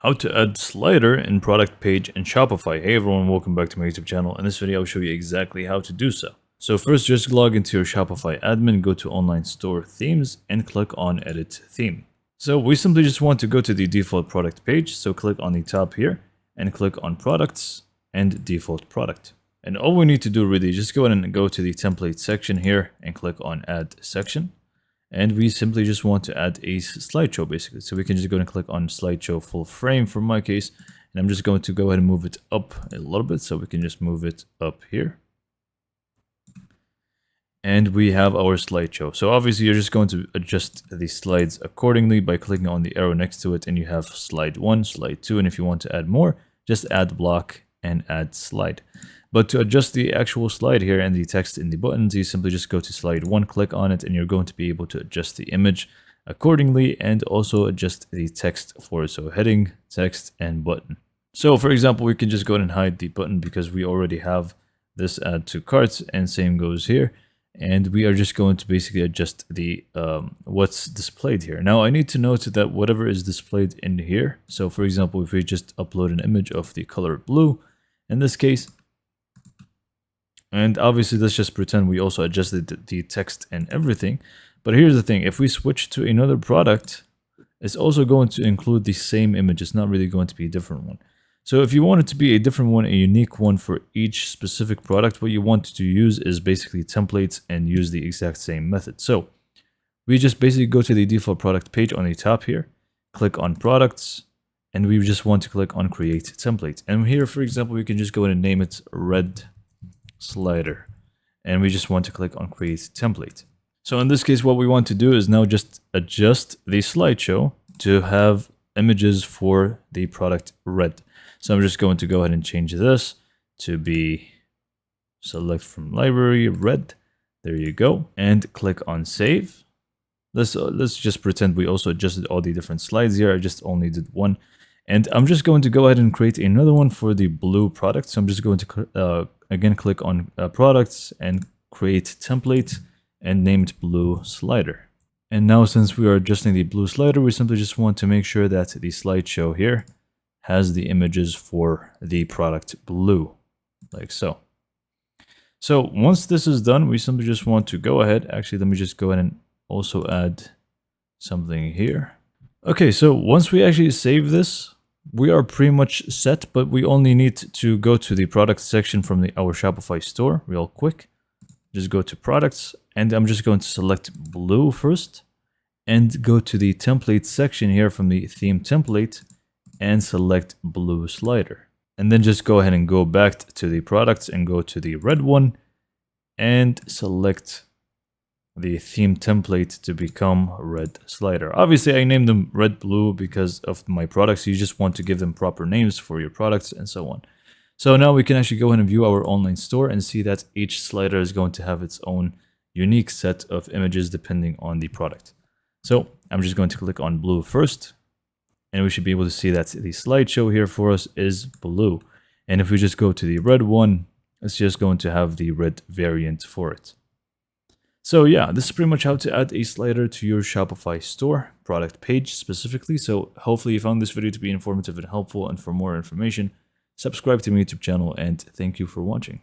How to add slider in product page in Shopify. Hey everyone, welcome back to my YouTube channel. In this video, I'll show you exactly how to do so. So first, just log into your Shopify admin, go to online store themes and click on edit theme. So we simply just want to go to the default product page. So click on the top here and click on products and default product. And all we need to do really is just go ahead and go to the template section here and click on add section. And we simply just want to add a slideshow basically. So we can just go and click on slideshow full frame for my case. And I'm just going to go ahead and move it up a little bit. So we can just move it up here. And we have our slideshow. So obviously you're just going to adjust the slides accordingly by clicking on the arrow next to it. And you have slide 1, slide 2. And if you want to add more, just add block and add slide. But to adjust the actual slide here and the text in the buttons, you simply just go to slide 1, click on it, and you're going to be able to adjust the image accordingly and also adjust the text for it. So heading, text, and button. So for example, we can just go ahead and hide the button because we already have this add to carts, and same goes here. And we are just going to basically adjust the what's displayed here. Now I need to note that whatever is displayed in here. So for example, if we just upload an image of the color blue, in this case, and obviously, let's just pretend we also adjusted the text and everything. But here's the thing. If we switch to another product, it's also going to include the same image. It's not really going to be a different one. So if you want it to be a different one, a unique one for each specific product, what you want to use is basically templates and use the exact same method. So we just basically go to the default product page on the top here, click on products, and we just want to click on create template. And here, for example, we can just go ahead and name it red slider, and we just want to click on create template. So in this case, what we want to do is now just adjust the slideshow to have images for the product red. So I'm just going to go ahead and change this to be select from library red. There you go, and click on save. Let's just pretend we also adjusted all the different slides here. I just only did one. And I'm just going to go ahead and create another one for the blue product. So I'm just going to again click on products and create template and name it blue slider. And now since we are adjusting the blue slider, we simply just want to make sure that the slideshow here has the images for the product blue, like so. So once this is done, we simply just want to go ahead. Actually, let me just go ahead and also add something here. Okay, so once we actually save this, we are pretty much set, but we only need to go to the product section from our Shopify store real quick. Just go to products, and I'm just going to select blue first and go to the template section here from the theme template and select blue slider. And then just go ahead and go back to the products and go to the red one and select the theme template to become red slider. Obviously, I named them red blue because of my products. You just want to give them proper names for your products and so on. So now we can actually go ahead and view our online store and see that each slider is going to have its own unique set of images depending on the product. So I'm just going to click on blue first, and we should be able to see that the slideshow here for us is blue. And if we just go to the red one, it's just going to have the red variant for it. So yeah, this is pretty much how to add a slider to your Shopify store product page specifically. So hopefully you found this video to be informative and helpful. And for more information, subscribe to my YouTube channel, and thank you for watching.